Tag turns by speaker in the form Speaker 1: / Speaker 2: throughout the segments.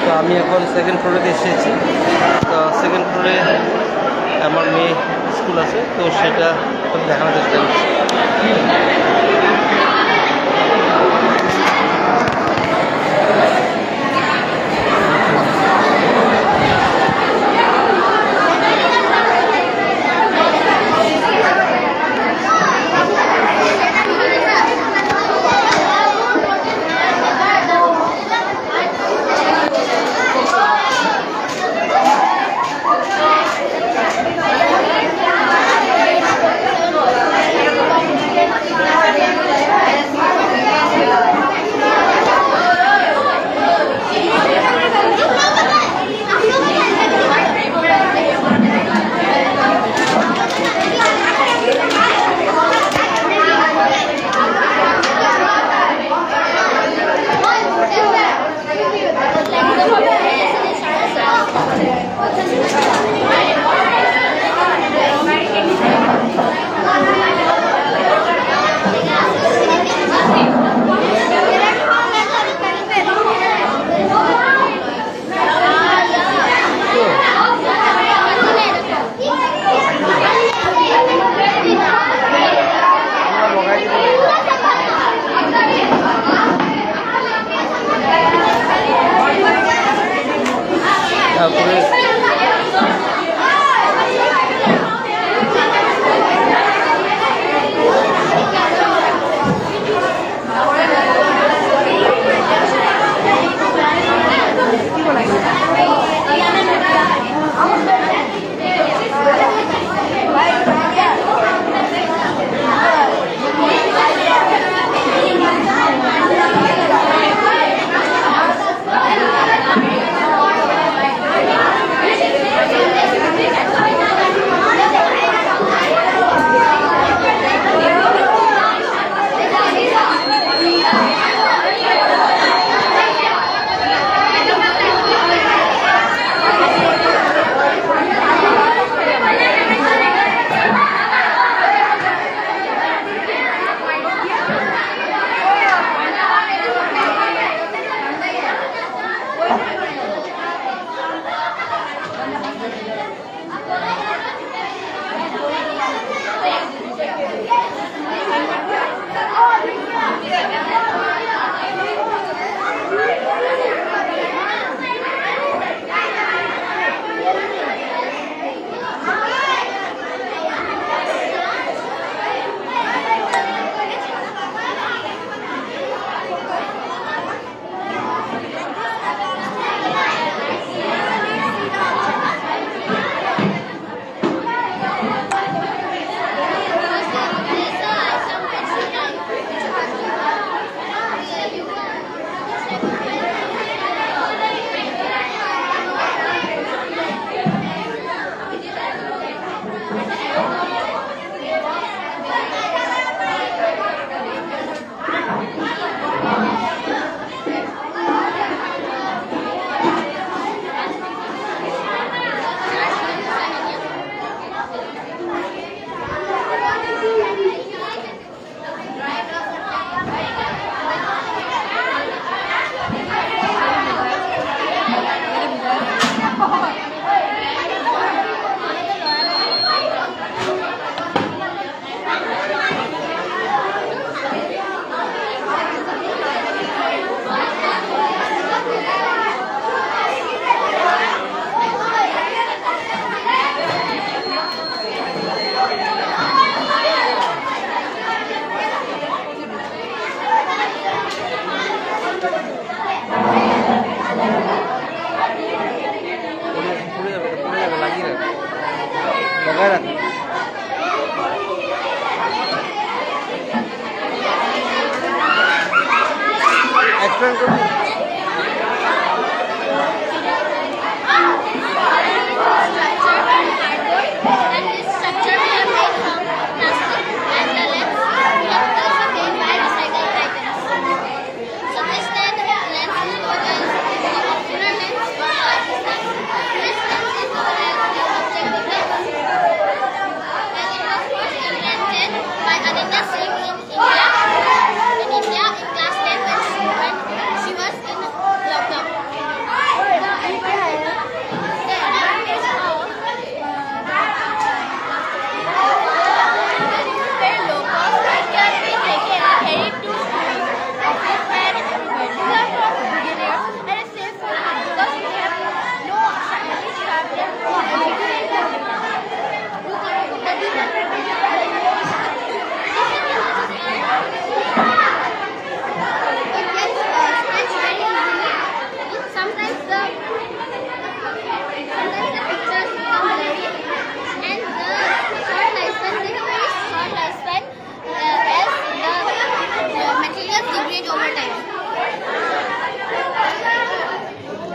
Speaker 1: তো আমি এখন সেকেন্ড ফ্লোরে এসেছি। তো সেকেন্ড ফ্লোরে আমার মেয়ে স্কুল আছে, তো সেটা আমি দেখানোর চেষ্টা করছি।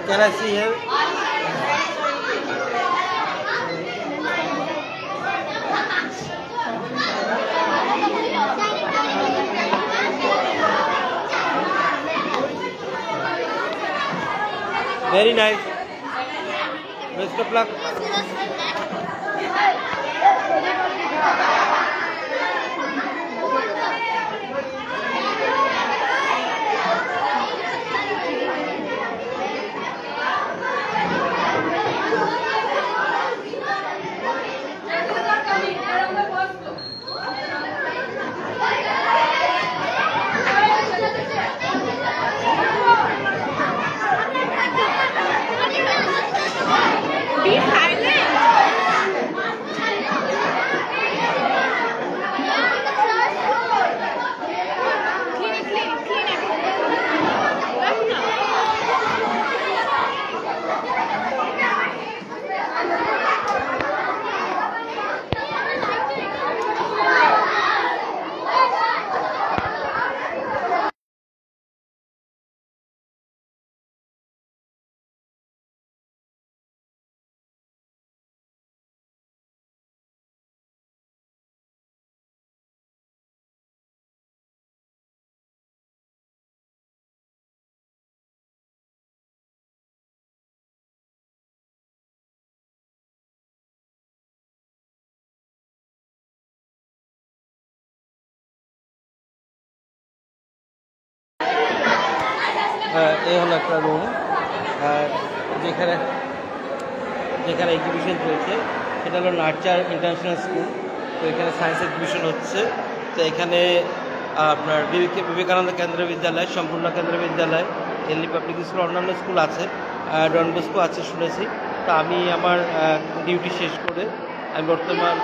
Speaker 1: Can I see here? Very nice. Best of luck.
Speaker 2: Be silent.
Speaker 1: এই হলো একটা রুম, যেখানে যেখানে এক্সিবিশন চলছে সেটা হলো নার্চার ইন্টারন্যাশনাল স্কুল। তো এখানে সায়েন্স এক্সিবিশন হচ্ছে। তো এখানে আপনার বিবেকানন্দ কেন্দ্রীয় বিদ্যালয়, সম্পূর্ণ কেন্দ্রীয় বিদ্যালয়, দিল্লি পাবলিক স্কুল, অন্যান্য স্কুল আছে, ডন বস্কো আছে শুনেছি। তো আমি আমার ডিউটি শেষ করে আমি বর্তমান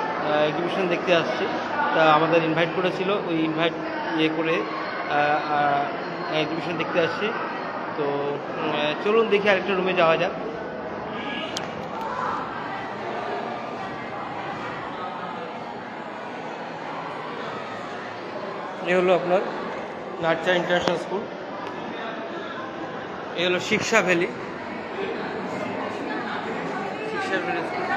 Speaker 1: এক্সিবিশন দেখতে আসছি। তা আমাদের ইনভাইট করেছিল, ওই ইনভাইট করে এক্সিবিশন দেখতে আসছি। তো চলুন দেখি আরেকটা রুমে যাওয়া যাক। এ হলো আপনার নার্চার ইন্টারন্যাশনাল স্কুল, এ হলো শিক্ষা ভ্যালি, শিক্ষা ভ্যালি স্কুল।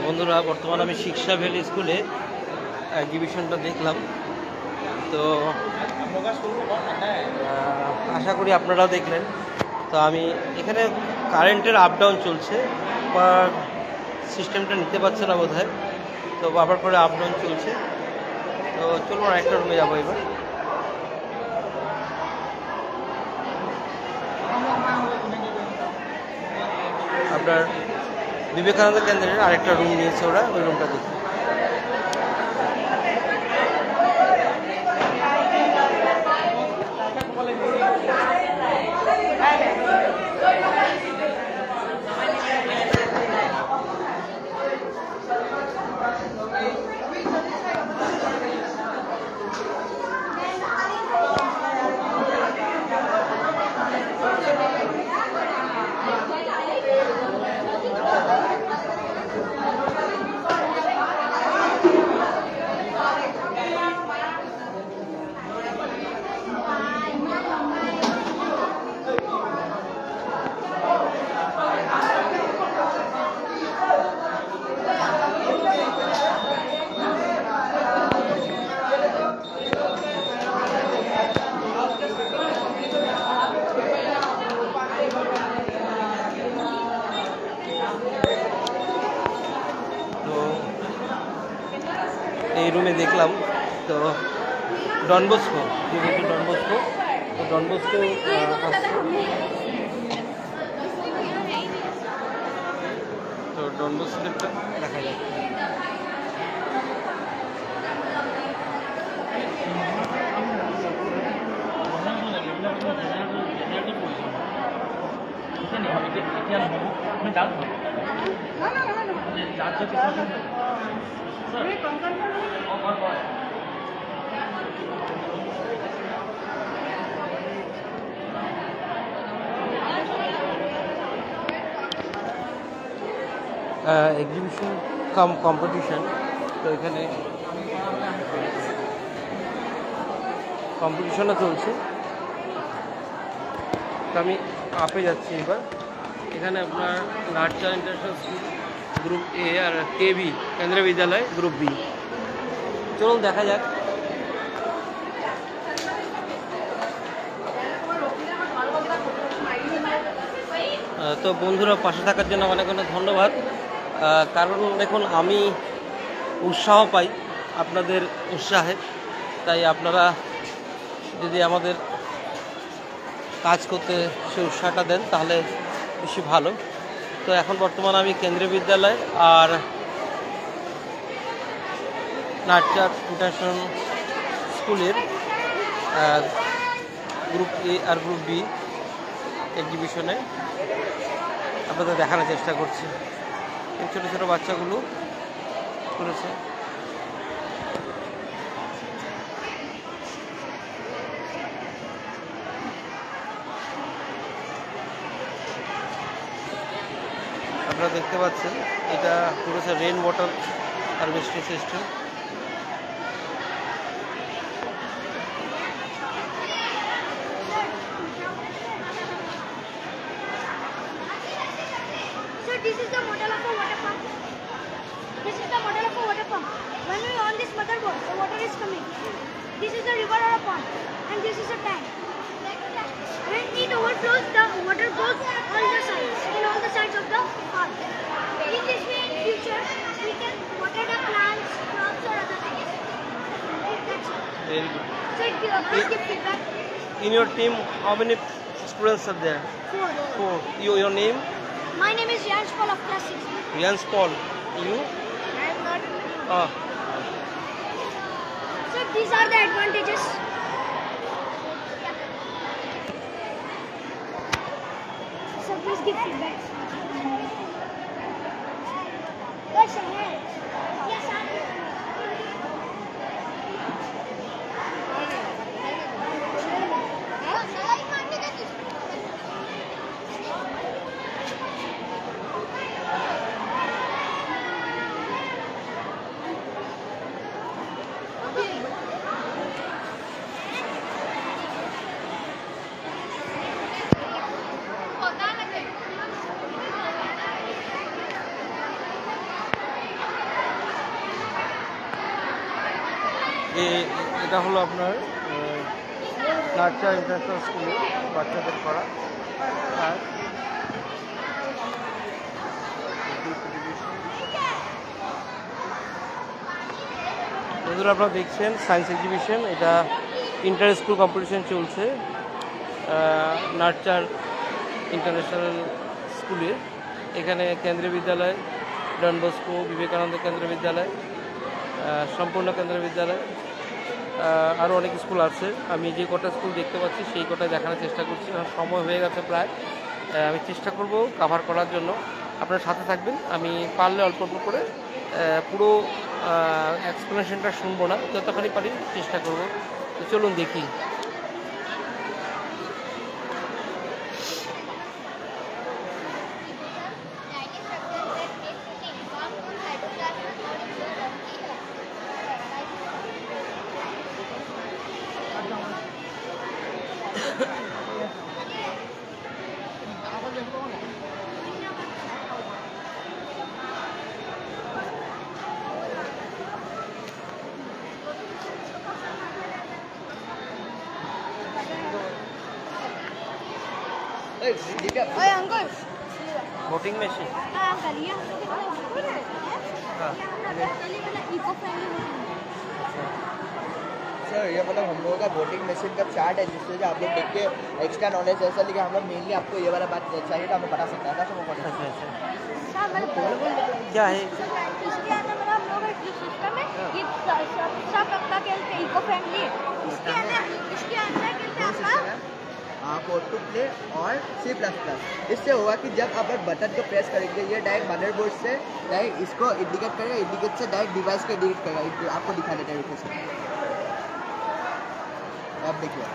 Speaker 1: বন্ধুরা, বর্তমানে আমি শিক্ষা ভ্যালি স্কুলে এক্সিবিশনটা দেখলাম। তো আশা করি আপনারাও দেখলেন। তো আমি এখানে কারেন্টের আপ ডাউন চলছে, বা সিস্টেমটা নিতে পারছে না বোধহয়, তো আবার করে আপ ডাউন চলছে। তো চলুন আরেকটা রুমে যাবো এবার। আপনার বিবেকানন্দ কেন্দ্রের আরেকটা রুম নিয়েছে ওরা, ওই রুমটা দেখি। রুমে দেখলাম, তো ডনবস্কো যেহেতু ডনবস্কো, তো ডনবস্কো আসছে, তো ডনবস্কোটা দেখা যায়। এক্সিবিশন কাম কম্পিটিশন, তো এখানে কম্পিটিশনও চলছে। তো আমি আপে যাচ্ছি এবার। এখানে আপনার Nurture International school group A আর KV Kendriya Vidyalaya group B. চলুন দেখা যাক। তো বন্ধুরা, পাশে থাকার জন্য অনেক অনেক ধন্যবাদ। কারণ দেখুন, আমি উৎসাহ পাই আপনাদের উৎসাহে, তাই আপনারা যদি আমাদের কাজ করতে সে উৎসাহটা দেন তাহলে বেশি ভালো। তো এখন বর্তমানে আমি কেন্দ্রীয় বিদ্যালয় আর নার্চার ইন্টারন্যাশনাল স্কুলের গ্রুপ এ আর গ্রুপ বি এক্সিবিশনে আপনাদের দেখানোর চেষ্টা করছি। এই ছোটো ছোটো বাচ্চাগুলো করেছে। আপনারা দেখতে পাচ্ছেন এটা করেছে rain water harvesting system.
Speaker 3: This is the model of a water pump. This is the model of a water pump. When we on this motherboard, the water is coming. This is the river or a pond, and this is a tank. When it overflows, the water goes all the sides, in all the sides of the pond. In this way, in future, we can water the plants, crops, or other things. That's it.
Speaker 1: Very good.
Speaker 3: So please give feedback.
Speaker 1: In your team, how many students are there?
Speaker 3: 4.
Speaker 1: 4. Your name?
Speaker 3: My name is Jans Paul of class 6.
Speaker 1: Jans Paul. You?
Speaker 3: I am not.
Speaker 1: Ah.
Speaker 3: So these are the advantages. So please give feedback. Yes, sir. Yes, sir.
Speaker 1: এটা হলো আপনার Nurture international স্কুলে বাচ্চাদের পড়া। আর বন্ধুরা, আপনারা দেখছেন science exhibition. এটা ইন্টার স্কুল কম্পিটিশন চলছে নার্চার ইন্টারন্যাশনাল স্কুলে। এখানে কেন্দ্রীয় বিদ্যালয়, ডনবস্কো, বিবেকানন্দ কেন্দ্রীয় বিদ্যালয়, সম্পূর্ণ কেন্দ্রীয় বিদ্যালয়, আরও অনেক স্কুল আছে। আমি যে কটা স্কুল দেখতে পাচ্ছি সেই কটাই দেখানোর চেষ্টা করছি। সময় হয়ে গেছে প্রায়, আমি চেষ্টা করব কাভার করার জন্য। আপনার সাথে থাকবেন। আমি পারলে অল্প অল্প করে পুরো এক্সপ্লেনেশনটা শুনবো না, যতখানি পারি চেষ্টা করব। তো চলুন দেখি।
Speaker 3: Oye, uncle.
Speaker 1: voting machine.
Speaker 3: Uncle, ये हम लोग इको फ्रेंडली
Speaker 4: सर ये मतलब हम लोगों का वोटिंग मशीन का चार्ट है जिससे जो आप लोग देख के एक्स्ट्रा नॉलेज ऐसा लेकिन हम लोग मेनली आपको ये वाला बात चाहिए तो हमें बता सकते हैं
Speaker 1: अच्छा अच्छा
Speaker 3: हाँ, मतलब
Speaker 1: क्या है
Speaker 3: इसके अंदर मतलब हम लोग एक सिस्टम है ये सब अपना खेलते हैं इको फ्रेंडली है इसके अंदर खेलते हैं अपना
Speaker 4: कोड टू प्ले और C++। इससे होगा कि जब आप बटन को प्रेस करेंगे ये डायरेक्ट मदरबोर्ड से डायरेक्ट इसको इंडिकेट करेगा, इंडिकेट से डायरेक्ट डिवाइस को इंडिकेट करेगा, आपको दिखाने तरीके से। आप देखिए,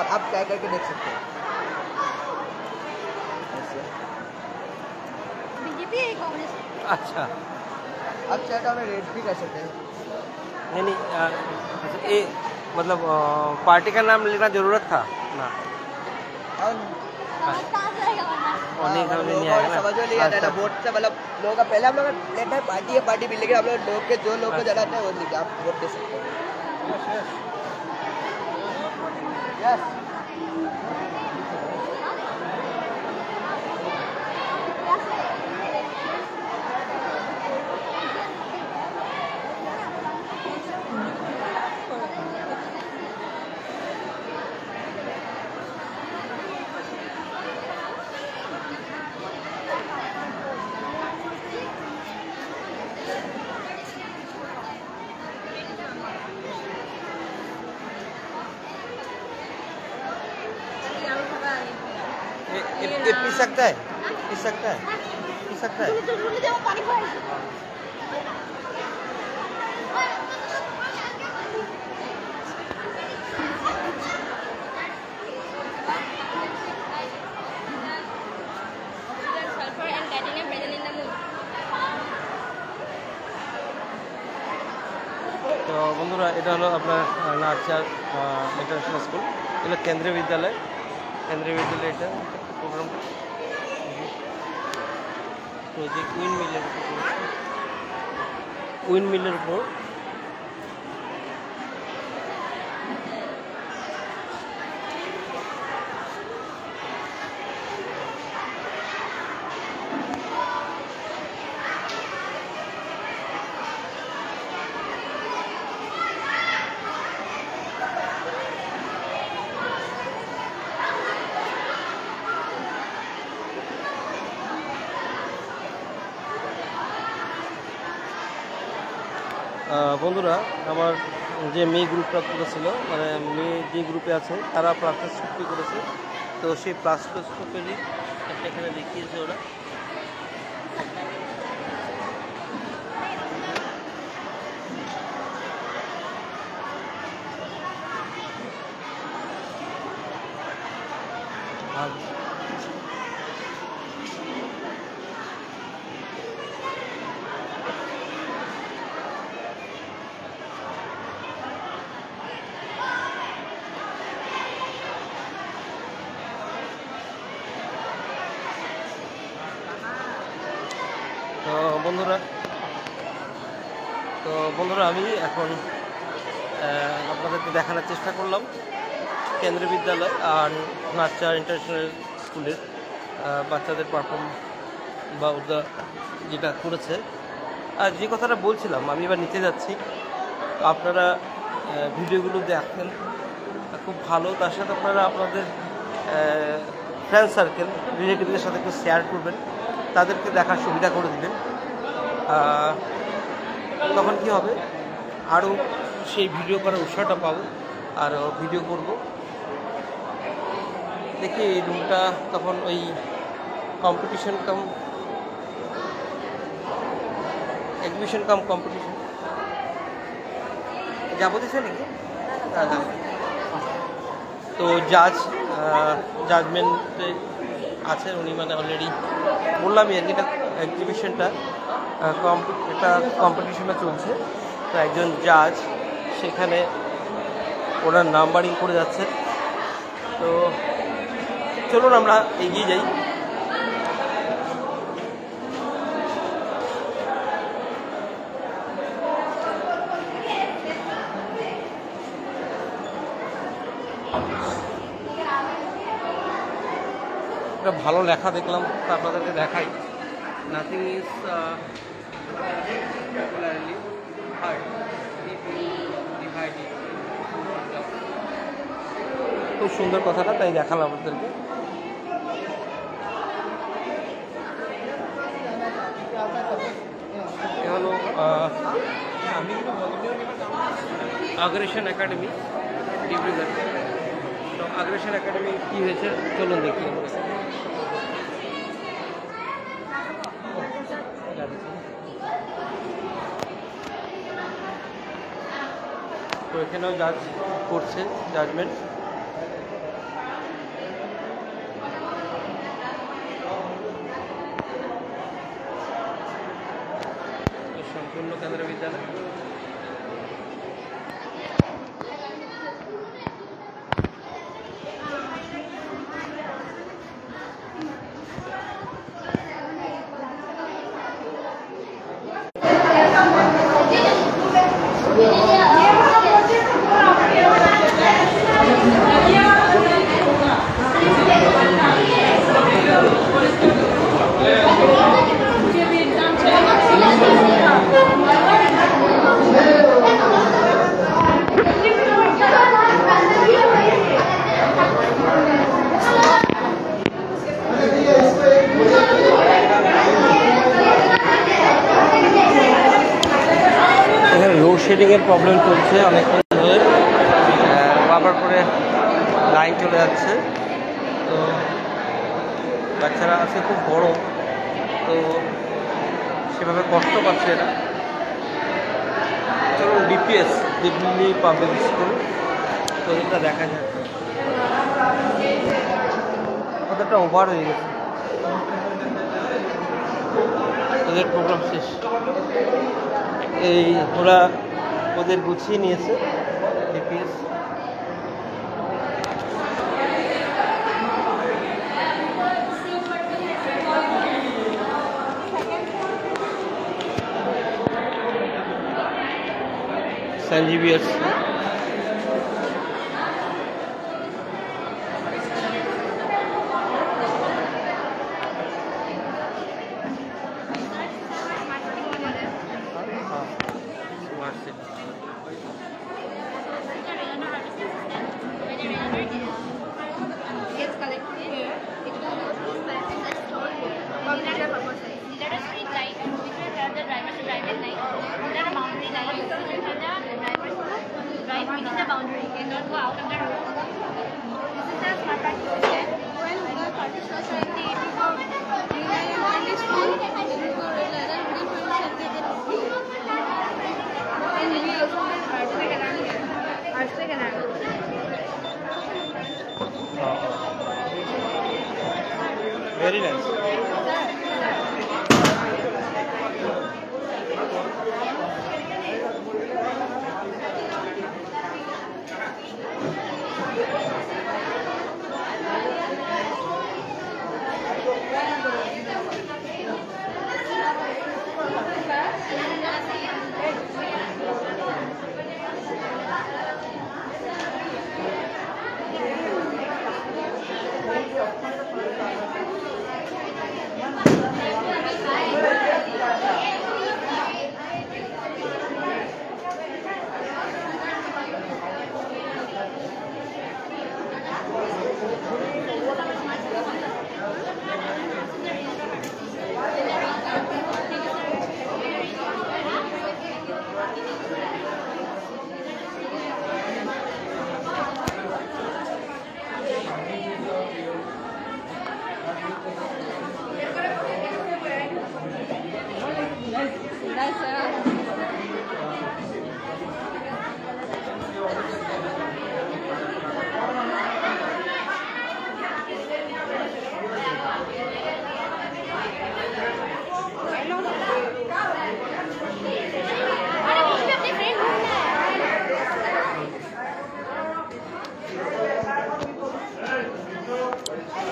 Speaker 4: आप क्या करके देख सकते हैं
Speaker 3: बीजेपी है कांग्रेस है।
Speaker 1: अच्छा
Speaker 4: आप चाहे तो हमें रेड भी कर सकते हैं।
Speaker 1: नहीं अच्छा ये मतलब पार्टी का नाम लेना जरूरत था ना
Speaker 4: और
Speaker 3: कहाँ जाएगा वरना?
Speaker 1: नहीं समझ नहीं
Speaker 4: लोगों को
Speaker 1: आएगा ना
Speaker 4: समझ में नहीं आता है ना
Speaker 1: अच्छा,
Speaker 4: वोट से मतलब लोगों का पहले हम लोग लेना है पार्टी है पार्टी भी, लेकिन हम लोग लोग के जो लोग को जलाते हैं वो लिखे आप वोट दे सकते हैं। यस
Speaker 1: ये पी सकता है पी सकता है पी सकता है
Speaker 3: तुम जाओ पानी भर
Speaker 2: sulfur and titanium present in the moon.
Speaker 1: তো বন্ধুরা এটা হলো আপনার নার্চার ইন্টারন্যাশনাল স্কুল, এগুলো কেন্দ্রীয় বিদ্যালয় এটা প্রোগ্রাম প্রজেক্ট উইন্ডমিলের উপর বন্ধুরা আমার যে মেয়ে গ্রুপটা করেছিল মানে মেয়ে যে গ্রুপে আছে তারা প্লাস্টার করেছে, তো সেই প্লাস্টার স্টুপেরই একটা এখানে দেখিয়েছে ওরা। তো বন্ধুরা আমি এখন আপনাদেরকে দেখানোর চেষ্টা করলাম কেন্দ্রীয় বিদ্যালয় আর নার্চার ইন্টারন্যাশনাল স্কুলের বাচ্চাদের পারফর্ম বা ওরা যেটা করেছে। আর যে কথাটা বলছিলাম আমি এবার নিতে যাচ্ছি, আপনারা ভিডিওগুলো দেখেন খুব ভালো, তার সাথে আপনারা আপনাদের ফ্রেন্ড সার্কেল রিলেটিভদের সাথে একটু শেয়ার করবেন, তাদেরকে দেখার সুবিধা করে দেবেন। তখন কি হবে আরও সেই ভিডিও করার উৎসাহটা পাবো আর ভিডিও করব। দেখি এই রুমটা তখন ওই কম্পিটিশন কাম এক্সিবিশন কাম কম্পিটিশন যাবতীয় নাকি তো জাজমেন্টে আছেন উনি, মানে অলরেডি বললামই আর কি এটা এক্সিবিশনটা একটা কম্পিটিশনে চলছে, তো একজন জাজ সেখানে ওনার নাম্বারিং করে যাচ্ছে। তো চলুন আমরা এগিয়ে যাই। একটা ভালো লেখা দেখলাম, তা আপনাদেরকে দেখাই। নাথিং ইজ খুব সুন্দর কথাটা, তাই দেখালাম আপনাদেরকে। এ হলো আগ্রেশন একাডেমি ডিব্রুগড়। তো আগ্রেশন একাডেমি কী হয়েছে চলুন দেখি আমরা। তো এখানেও জাজ করছে, জাজমেন্ট। সম্পূর্ণ কেন্দ্র বিদ্যালয়। লোডশেডিংয়ের প্রবলেম চলছে অনেকক্ষণ ধরে, বারবার করে লাইন চলে যাচ্ছে। তো বাচ্চারা আছে খুব বড়, তো সেভাবে কষ্ট পাচ্ছে এরা। চলুন ডিপিএস, দিল্লি পাবলিক স্কুল, তো এটা দেখা যায় কতটা ওভার হয়ে গেছে। ওদের প্রোগ্রাম শেষ, এই ওরা ওদের গুছিয়ে নিয়েছে DPS. Saint Xavier's very nice.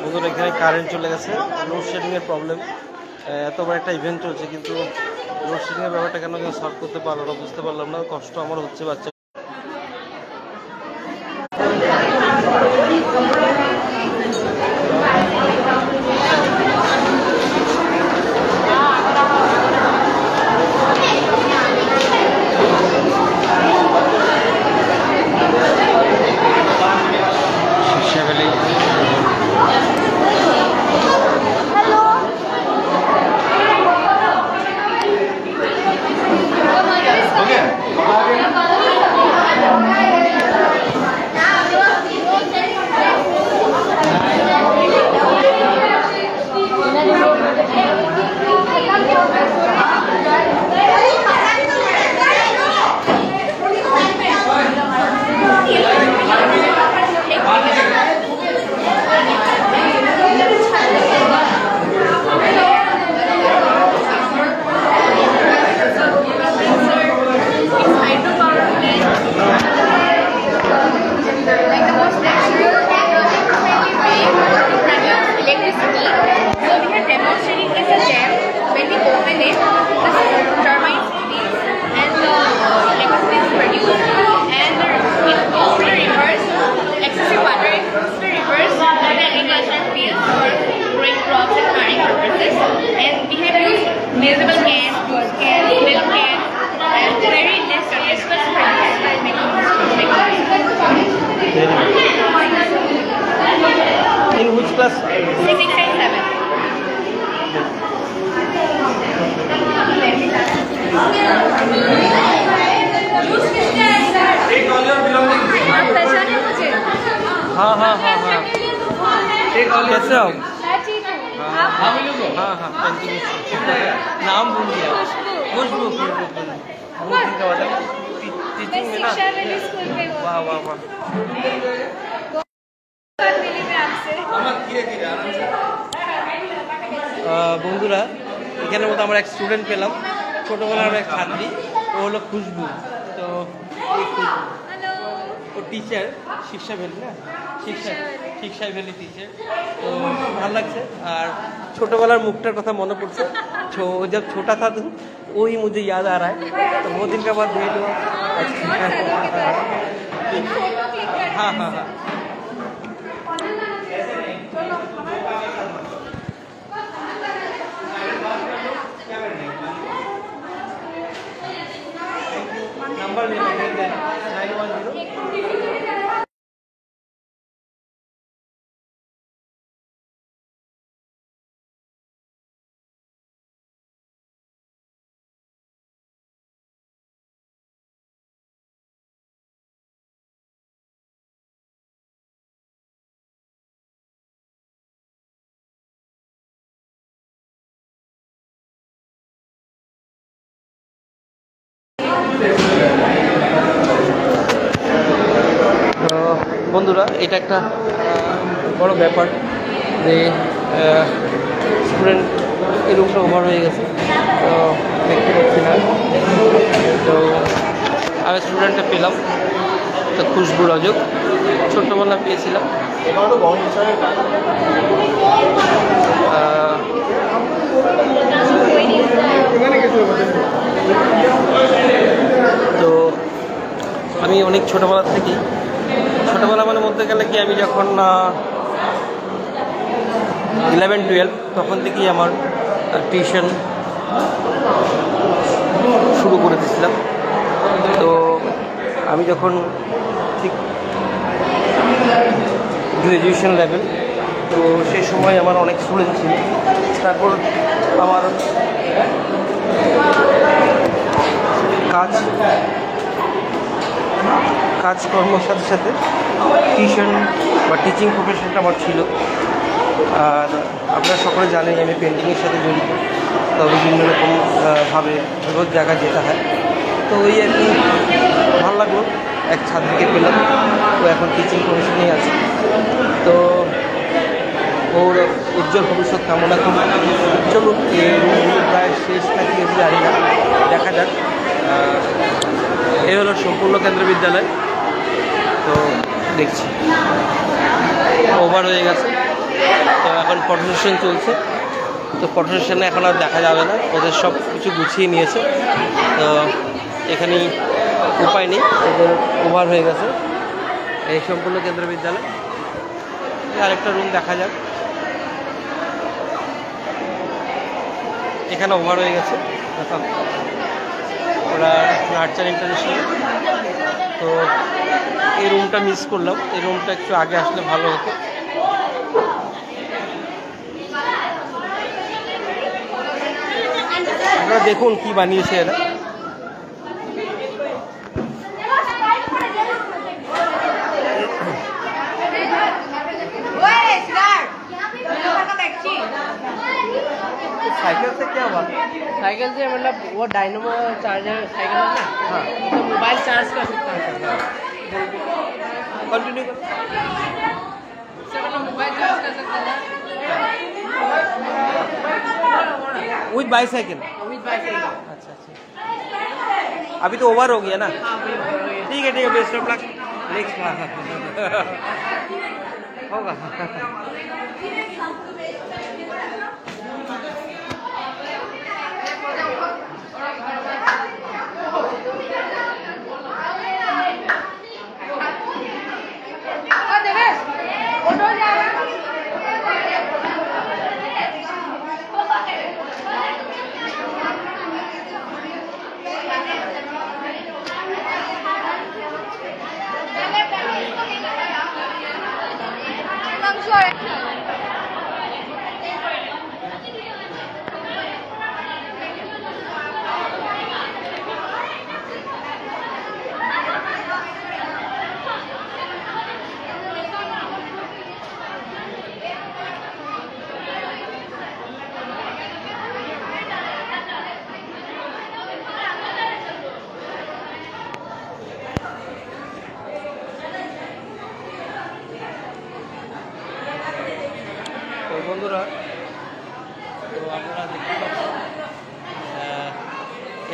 Speaker 1: বন্ধুরা এখানে কারেন্ট চলে গেছে, লোডশেডিংয়ের প্রবলেম। এত বড় একটা ইভেন্ট চলছে কিন্তু লোডশেডিংয়ের ব্যাপারটা কেন সলভ করতে পারলো না বুঝতে পারলাম না। কষ্ট আমার হচ্ছে বাচ্চা। जाओ।
Speaker 2: मैं ठीक हूँ।
Speaker 1: हाँ हाँ हाँ पेंटिंग नाम भूल गया। खुशबू खुशबू बहुत दिन का बाद टीचिंग में ना।
Speaker 2: शिक्षा वाली स्कूल पे हूँ।
Speaker 1: वाह वाह वाह।
Speaker 2: बात मिली मैं आपसे।
Speaker 1: বন্ধুরা এখানের মতো আমরা এক স্টুডেন্ট পেলাম, ছোটোবেলার এক ছাত্রী, ও হলো খুশবু। তো এই খুশবু
Speaker 2: हेलो।
Speaker 1: ও টিচার শিক্ষা ভ্যালি না, শিক্ষা ভ্যালি টিচার। তো ভালো লাগছে আর ছোটোবেলার মুখটার কথা মনে পড়ছে। जब छोटा था तो वही मुझे याद आ रहा है। तो बहुत दिन का बाद भेंट हुआ। हाँ हाँ हाँ नंबर ले लो 910। বন্ধুরা এটা একটা বড় ব্যাপার যে স্টুডেন্ট এই রুমটা ওভার হয়ে গেছে, তো দেখতে পাচ্ছি না। তো আমি স্টুডেন্টটা পেলাম, তো খুশবু রজক, ছোট্টবেলা পেয়েছিলাম। তো আমি অনেক ছোটোবেলা থেকেই, ছোটোবেলা মানে মধ্যে গেলে কি আমি যখন 11-12 তখন থেকেই আমার টিউশন শুরু করে দিয়েছিলাম। তো আমি যখন ঠিক গ্র্যাজুয়েশন লেভেল, তো সেই সময় আমার অনেক স্টুডেন্ট ছিল। তারপর আমার কাজকর্মের সাথে সাথে টিউশন বা টিচিং প্রফেশনটা আমার ছিল। আর আপনারা সকলে জানেন আমি পেন্টিংয়ের সাথে জড়িত, তো বিভিন্ন রকম ভাবে রোজ জায়গায় যেতে হয়। তো ওই আর কি ভালো লাগলো, এক ছাত্রীকে পেলাম, তো এখন টিচিং প্রফেশনেই আছে। তো ওর উজ্জ্বল ভবিষ্যৎ কামনা করি। চলুন প্রায় শেষ নাকি জানি না, দেখা যাক। এই হলো সম্পূর্ণ কেন্দ্র বিদ্যালয়। তো দেখছি ওভার হয়ে গেছে, তো এখন ফটো সেশন চলছে। তো ফটো সেশনে এখন আর দেখা যাবে না, ওদের সব কিছু গুছিয়ে নিয়েছে। তো এখানেই উপায় নেই, ওদের ওভার হয়ে গেছে। এই সম্পূর্ণ কেন্দ্র বিদ্যালয়। আরেকটা রুম দেখা যাক, এখানে ওভার হয়ে গেছে। ওরা নার্চার ইন্টারন্যাশনাল। তো এই রুমটা মিস করলাম, এই রুমটা একটু আগে আসলে ভালো হতো। আপনারা দেখুন কি বানিয়েছে এরা। साइकिल से क्या हुआ?
Speaker 5: साइकिल से मतलब वो डायनमो चार्जर साइकिल है ना,
Speaker 1: हाँ
Speaker 5: तो मोबाइल चार्ज कर सकता है
Speaker 1: कंटिन्यू कर।
Speaker 5: सर मतलब मोबाइल चार्ज कर सकता है
Speaker 1: विद बाईसाइकिल।
Speaker 5: With bicycle.
Speaker 1: अच्छा अच्छा, अभी तो ओवर हो गया ना।
Speaker 5: हाँ वही
Speaker 1: ठीक है बेस्ट ऑफ लक, नेक्स्ट होगा।
Speaker 2: I'm sure.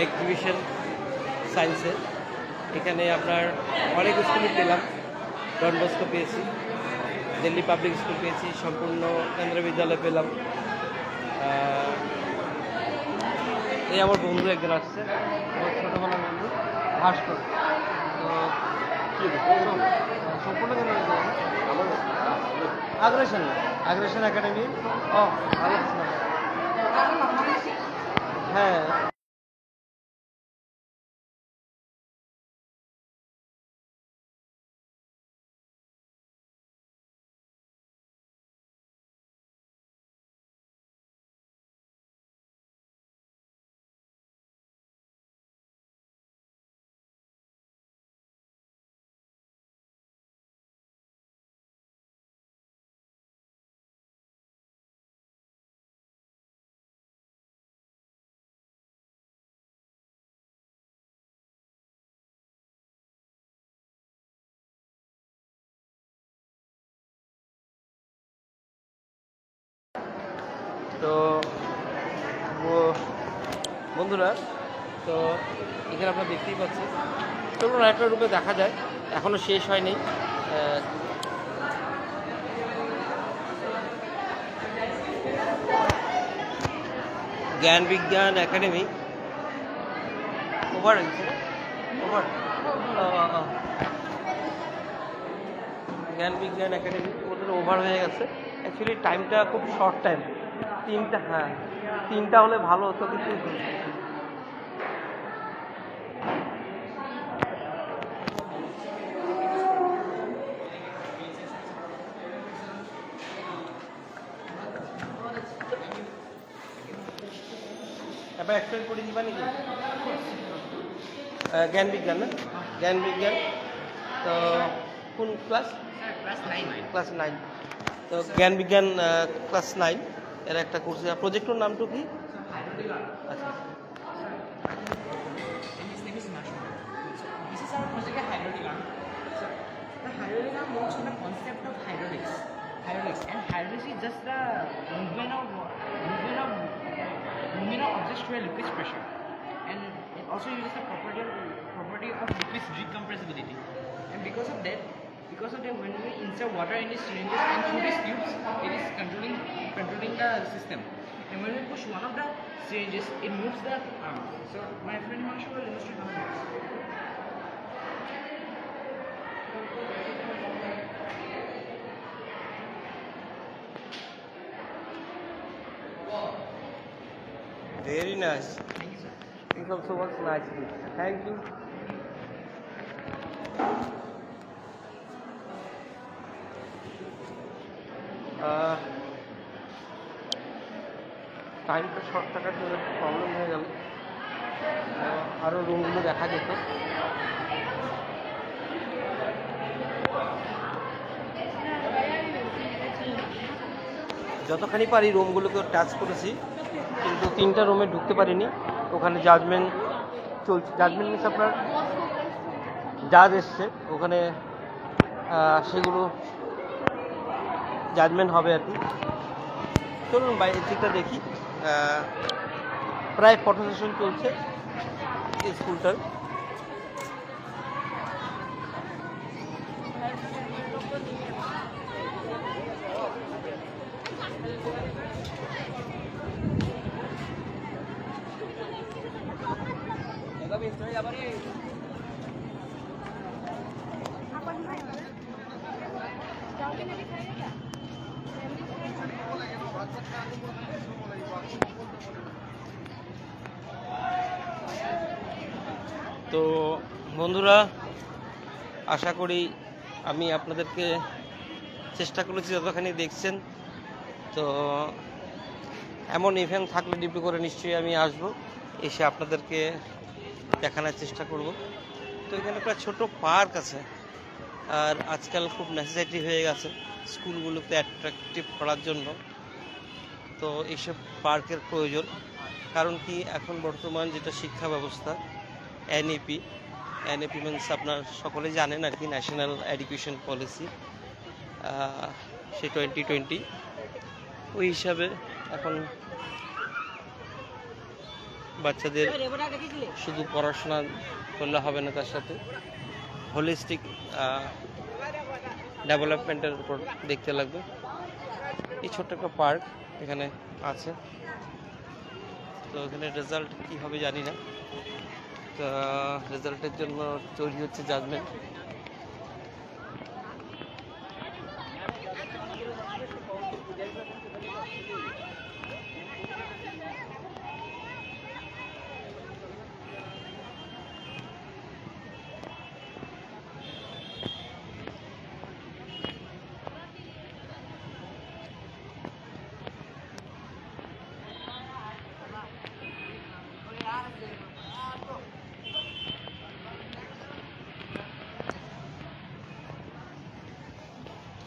Speaker 1: এক্সিবিশন সায়েন্সের। এখানে আপনার অনেক স্কুলই পেলাম, ডন বস্কো পেয়েছি, দিল্লি পাবলিক স্কুল পেয়েছি, সম্পূর্ণ কেন্দ্র বিদ্যালয় পেলাম। এই আমার বন্ধু একজন আসছে, আমার ছোটোবেলার বন্ধু ভাস্কর। তো সম্পূর্ণ কেন্দ্র বিদ্যালয় আগ্রাসন আগ্রাসন একাডেমি। ও ভালো, হ্যাঁ। তো বন্ধুরা, তো এখানে আপনারা দেখতেই পাচ্ছেন। চলুন আরেকটা রূপে দেখা যায়, এখনও শেষ হয়নি। জ্ঞান বিজ্ঞান একাডেমি ওভার ওভার জ্ঞান বিজ্ঞান একাডেমি ওদের ওভার হয়ে গেছে। অ্যাকচুয়ালি টাইমটা খুব শর্ট টাইম, 3টা, হ্যাঁ 3টা হলে ভালো হতো, কিন্তু এবার এক্সপ্লেন করে দিবা নাকি? জ্ঞান বিজ্ঞান না, জ্ঞান বিজ্ঞান। তো কোন ক্লাস? ক্লাস 9। তো জ্ঞান বিজ্ঞান ক্লাস 9 এর একটা কোর্স। প্রজেক্টর নামটা কি? আচ্ছা,
Speaker 6: His name is Nashma. This is our project hydrodynamic. So the hydrodynamic works on the concept of hydraulics. And hydraulics is just the movement of objects to a liquid pressure. And it also uses the property of liquid's decompressibility. And because of that, when we insert water in these syringes and through these tubes, it is controlling the system. And when we push one of the syringes, it moves the arm. So my friend Himanshu will illustrate how it works.
Speaker 1: very nice.
Speaker 6: Thank you, sir.
Speaker 1: It also works nicely. Thank you. টাইমটা short থাকার জন্য একটু problem হয়ে গেল। আরও রুমগুলো দেখা যেত। যতখানি পারি রুমগুলোকে টাচ করেছি, কিন্তু 3টা রুমে ঢুকতে পারিনি। ওখানে জাজমেন্ট চলছে। জাজমেন্ট মিনস আপনার জাজ এসছে, ওখানে সেগুলো জাজমেন্ট হবে আর কি। চলুন বাইরের দিকটা দেখি। প্রায় ফটো সেশন চলছে এই স্কুলটার। তো বন্ধুরা, আশা করি আমি আপনাদেরকে চেষ্টা করেছি যতখানি দেখছেন। তো এমন ইভেন্ট থাকলে ডিপি করে নিশ্চয়ই আমি আসব, এসে আপনাদেরকে দেখানোর চেষ্টা করব। তো এখানে একটা ছোট পার্ক আছে, আর আজকাল খুব নেসেসিটি হয়ে গেছে স্কুলগুলোতে অ্যাট্রাকটিভ করার জন্য। তো এইসব পার্কের প্রয়োজন, কারণ কি এখন বর্তমান যেটা শিক্ষা ব্যবস্থা এনইপি মিনস আপনার সকলে জানেন আর কি, ন্যাশনাল এডুকেশন পলিসি, সে 2020 ওই হিসাবে এখন বাচ্চাদের শুধু পড়াশোনা করলে হবে না, তার সাথে হোলিস্টিক ডেভেলপমেন্টের উপর দেখতে লাগবে। এই ছোট্ট একটা পার্ক এখানে আছে। তো এখানে রেজাল্ট কী হবে জানি না, তো রেজাল্টের জন্য তৈরি হচ্ছে জাজমেন্ট।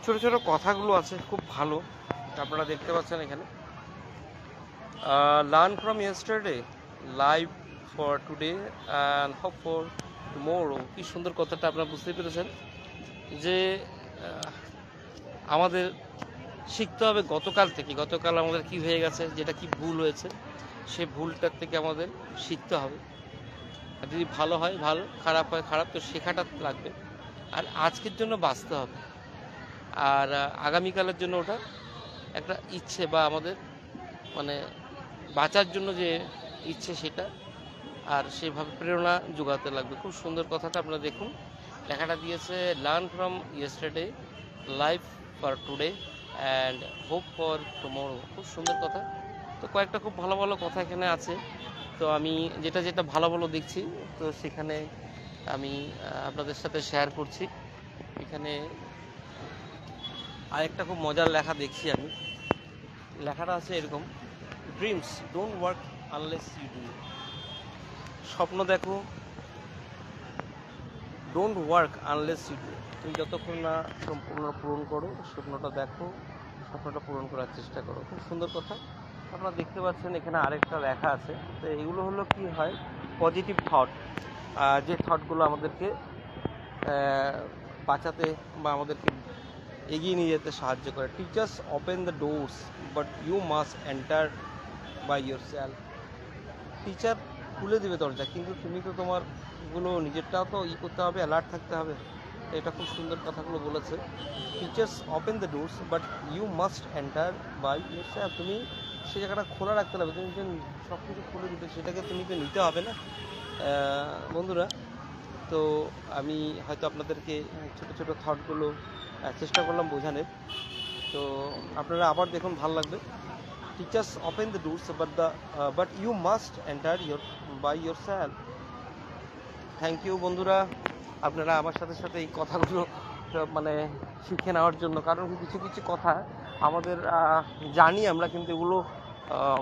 Speaker 1: ছোট ছোট কথাগুলো আছে, খুব ভালো। আপনারা দেখতে পাচ্ছেন এখানে learn from yesterday, live for today and hope for tomorrow. কি সুন্দর কথাটা আপনারা বুঝতে পেরেছেন যে আমাদের শিখতে হবে গতকাল থেকে। গতকাল আমাদের কি হয়ে গেছে, যেটা কি ভুল হয়েছে, সেই ভুলটার থেকে আমাদের শিখতে হবে। আর যদি ভালো হয় ভালো, খারাপ হয় খারাপ, তো শেখাটা লাগবে। আর আজকের জন্য বাঁচতে হবে, আর আগামীকালের জন্য ওটা একটা ইচ্ছে বা আমাদের মানে বাঁচার জন্য যে ইচ্ছে সেটা, আর সেভাবে প্রেরণা যোগাতে লাগবে। খুব সুন্দর কথাটা আপনারা দেখুন, লেখাটা দিয়েছে learn from yesterday, life for today and hope for tomorrow. খুব সুন্দর কথা। তো কয়েকটা খুব ভালো ভালো কথা এখানে আছে। তো আমি যেটা যেটা ভালো ভালো দেখছি, তো সেখানে আমি আপনাদের সাথে শেয়ার করছি। এখানে আরেকটা খুব মজার লেখা দেখছি আমি, লেখাটা আছে এরকম, dreams don't work unless you do. স্বপ্ন দেখো, don't work unless you do. তুমি যতক্ষণ না সম্পূর্ণ পূরণ করো, স্বপ্নটা দেখো, স্বপ্নটা পূরণ করার চেষ্টা করো। খুব সুন্দর কথা। আপনারা দেখতে পাচ্ছেন এখানে আরেকটা লেখা আছে। তো এগুলো হলো কি হয়, পজিটিভ থট, যে থটগুলো আমাদেরকে বাঁচাতে বা আমাদেরকে এগিয়ে নিয়ে যেতে সাহায্য করে। Teachers open the doors but you must enter by yourself. Teacher খুলে দেবে দরজা, কিন্তু তুমি তো তোমার গুলো নিজেরটাও তো করতে হবে, অ্যালার্ট থাকতে হবে। এটা খুব সুন্দর কথাগুলো বলেছে। Teachers open the doors but you must enter by yourself. তুমি সেই জায়গাটা খোলা রাখতে হবে, তুমি যে সব কিছু খুলে দিতে সেটাকে তুমি তো নিতে হবে না বন্ধুরা। তো আমি হয়তো আপনাদেরকে ছোটো ছোটো থটগুলো চেষ্টা করলাম বোঝানোর। তো আপনারা আবার দেখুন, ভালো লাগবে। Teachers open the doors but you must enter by yourself. Thank you বন্ধুরা, আপনারা আমার সাথে সাথে এই কথাগুলো মানে শিখে নেওয়ার জন্য। কারণ কিছু কিছু কথা আমাদের জানি আমরা, কিন্তু এগুলো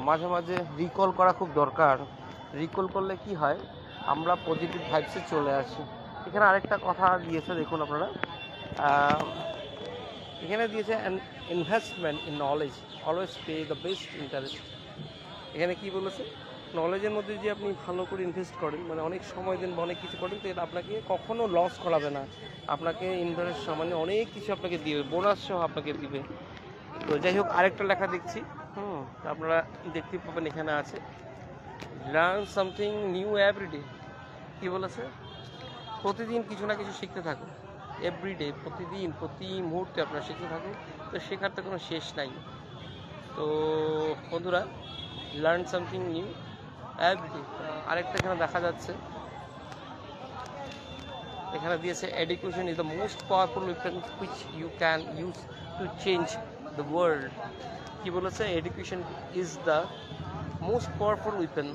Speaker 1: মাঝে মাঝে রিকল করা খুব দরকার। রিকল করলে কি হয়, আমরা পজিটিভ ভাইবসে চলে আসি। এখানে আরেকটা কথা দিয়েছে দেখুন আপনারা, এখানে দিয়েছে an investment in knowledge always pay the best interest. এখানে কি বলেছে, নলেজের মধ্যে যে আপনি ভালো করে ইনভেস্ট করেন, মানে অনেক সময় দেন বা অনেক কিছু করেন, তো এটা আপনাকে কখনো লস করাবে না। আপনাকে ইন্টারেস্ট মানে অনেক কিছু আপনাকে দিবে, বোনাস সহ আপনাকে দিবে। তো যাই হোক, আরেকটা লেখা দেখছি, আপনারা দেখতে পাবেন এখানে আছে, লার্ন সামথিং নিউ এভরিডে। কী বলেছে, প্রতিদিন কিছু না কিছু শিখতে থাকুন। এভরিডে, প্রতিদিন প্রতি মুহূর্তে আপনারা শিখতে থাকুন। তো শেখার তো কোনো শেষ নাই। তো বন্ধুরা, লার্ন সামথিং নিউ এভরিডে। আরেকটা এখানে দেখা যাচ্ছে, এখানে দিয়েছে education is the most powerful weapon which you can use to change the world. কী বলেছে, education is the most powerful weapon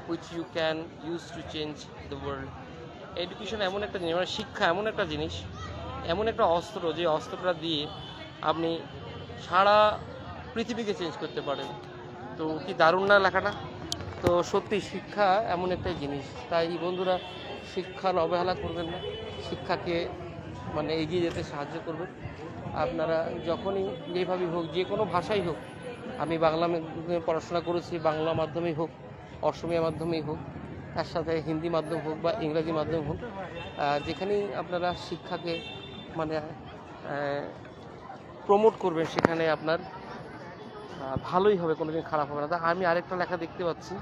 Speaker 1: which you can use to change the world. Education এমন একটা জিনিস, মানে শিক্ষা এমন একটা জিনিস, এমন একটা অস্ত্র, যে অস্ত্রটা দিয়ে আপনি সারা পৃথিবীকে চেঞ্জ করতে পারেন। তো কি দারুণ না লেখাটা। তো সত্যি শিক্ষা এমন একটা জিনিস। তাই বন্ধুরা, শিক্ষার অবহেলা করবেন না, শিক্ষাকে মানে এগিয়ে যেতে সাহায্য করবেন। আপনারা যখনই যেভাবেই হোক, যে কোনো ভাষাই হোক, আমি বাংলা মাধ্যমে পড়াশোনা করেছি, বাংলা মাধ্যমেই হোক, অসমীয়া মাধ্যমেই হোক, তার সাথে হিন্দি মাধ্যম হোক বা ইংরাজি মাধ্যম হোক, যেখানেই আপনারা শিক্ষাকে মানে প্রমোট করবেন, সেখানে আপনার ভালোই হবে, কোনোদিন খারাপ হবে না। তা আমি আরেকটা লেখা দেখতে পাচ্ছি,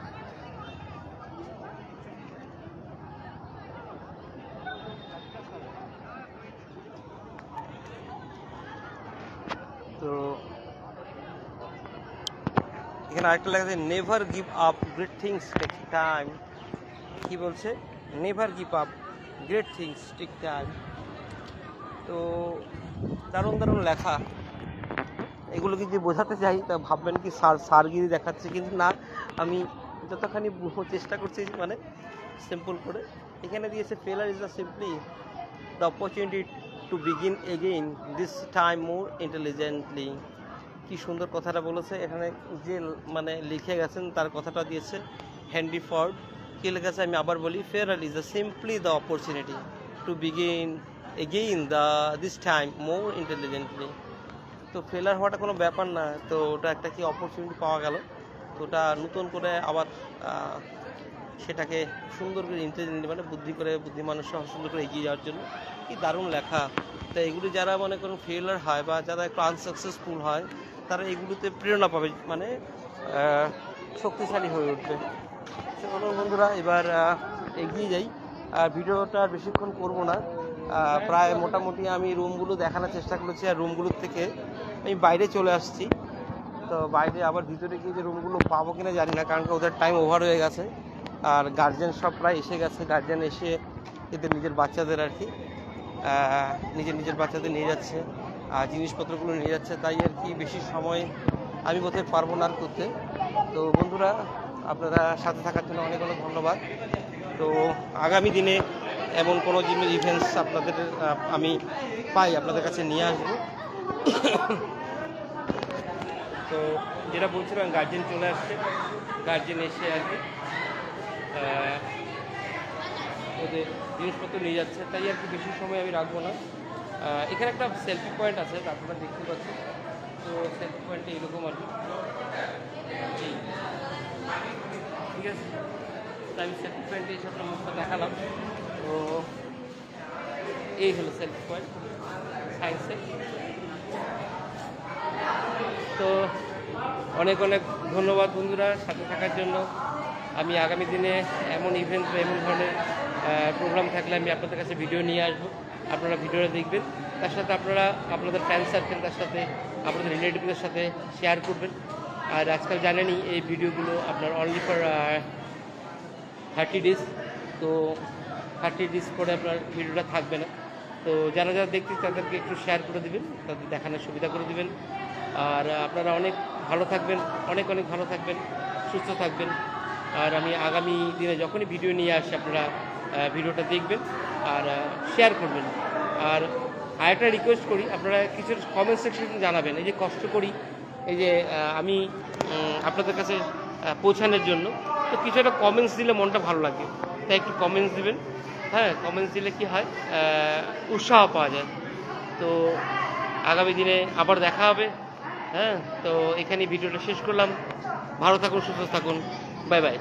Speaker 1: এখানে আরেকটা লেখা আছে never give up great things take time. কি বলছে? Never give up great things take time. তো দারুণ দারুণ লেখা। এগুলো যদি বোঝাতে চাই তা ভাববেন কি সারগিরি দেখাচ্ছে, কিন্তু না, আমি যতখানি চেষ্টা করছি মানে সিম্পল করে। এখানে দিয়েছে ফেলার is the simply the opportunity to begin again this time more intelligently. কি সুন্দর কথাটা বলেছে। এখানে যে মানে লিখে গেছেন তার কথাটা দিয়েছে হেনরি ফোর্ড। কি লেখা আছে আমি আবার বলি, fair is the simply the opportunity to begin again this time more intelligently. তো ফেলার হওয়াটা কোনো ব্যাপার না, তো ওটা একটা কি অপরচুনিটি পাওয়া গেল, তো ওটা নতুন করে আবার সেটাকে সুন্দর করে ইন্টেলিজেন্ট মানে বুদ্ধিমানের সহ সুন্দর করে এগিয়ে যাওয়ার জন্য। কি দারুণ লেখা। তো এগুলি যারা মনে করুন ফেলার হয় বা যারা একটু আনসাকসেসফুল হয় তারা এগুলোতে প্রেরণা পাবে, মানে শক্তিশালী হয়ে উঠবে। চলো বন্ধুরা এবার এগিয়ে যাই। আর ভিডিওটা বেশিক্ষণ করব না, প্রায় মোটামুটি আমি রুমগুলো দেখানোর চেষ্টা করেছি, আর রুমগুলোর থেকে আমি বাইরে চলে আসছি। তো বাইরে আবার ভিতরে গিয়ে যে রুমগুলো পাবো কিনা জানি না, কারণ ওদের টাইম ওভার হয়ে গেছে। আর গার্জেন সব প্রায় এসে গেছে, গার্জেন এসে এদের নিজের বাচ্চাদের আর কি নিজের বাচ্চাদের নিয়ে যাচ্ছে আর জিনিসপত্রগুলো নিয়ে যাচ্ছে, তাই আর কি বেশি সময় আমি বোধহয় পারবো না আর করতে। তো বন্ধুরা আপনারা সাথে থাকার জন্য অনেক অনেক ধন্যবাদ। তো আগামী দিনে এমন কোনো ইভেন্টস আপনাদের আমি পাই আপনাদের কাছে নিয়ে আসবো। তো যেটা বলছিলাম গার্জেন চলে আসছে, গার্জেন এসে আর কি ওদের জিনিসপত্র নিয়ে যাচ্ছে, তাই আর কি বেশি সময় আমি রাখবো না। এখানে একটা সেলফি পয়েন্ট আছে আপনারা দেখতে পাচ্ছেন। তো সেলফি পয়েন্টটা এরকম আর কি, ঠিক আছে। তো আমি সেলফি পয়েন্টে এসে আপনার মুখটা দেখালাম। তো এই হলো সেলফি পয়েন্ট সায়েন্সের। তো অনেক অনেক ধন্যবাদ বন্ধুরা সাথে থাকার জন্য। আমি আগামী দিনে এমন ইভেন্ট বা এমন ধরনের প্রোগ্রাম থাকলে আমি আপনাদের কাছে ভিডিও নিয়ে আসবো, আপনারা ভিডিওটা দেখবেন, তার সাথে আপনারা আপনাদের ফ্রেন্ড সার্কেল তার সাথে আপনাদের রিলেটিভদের সাথে শেয়ার করবেন। আর আজকাল জানেনই এই ভিডিওগুলো আপনার অনলি ফর 30 days, তো 30 days পরে আপনার ভিডিওটা থাকবে না। তো যারা যারা দেখতে তাদেরকে একটু শেয়ার করে দেবেন, তাদের দেখানোর সুবিধা করে দেবেন। আর আপনারা অনেক ভালো থাকবেন, অনেক অনেক ভালো থাকবেন, সুস্থ থাকবেন। আর আমি আগামী দিনে যখনই ভিডিও নিয়ে আসি আপনারা ভিডিওটা দেখবেন আর শেয়ার করবেন। আর আরেকটা রিকোয়েস্ট করি, আপনারা কিছু কমেন্ট সেকশনে জানাবেন। এই যে কষ্ট করি এই যে আমি আপনাদের কাছে পৌঁছানোর জন্য, তো কিছু একটা কমেন্টস দিলে মনটা ভালো লাগে, তাই একটু কমেন্টস দিবেন। হ্যাঁ, কমেন্টস দিলে কি হয় উৎসাহ পাওয়া যায়। তো আগামী দিনে আবার দেখা হবে। হ্যাঁ, তো এখানেই ভিডিওটা শেষ করলাম। ভালো থাকুন, সুস্থ থাকুন, বাই বাই।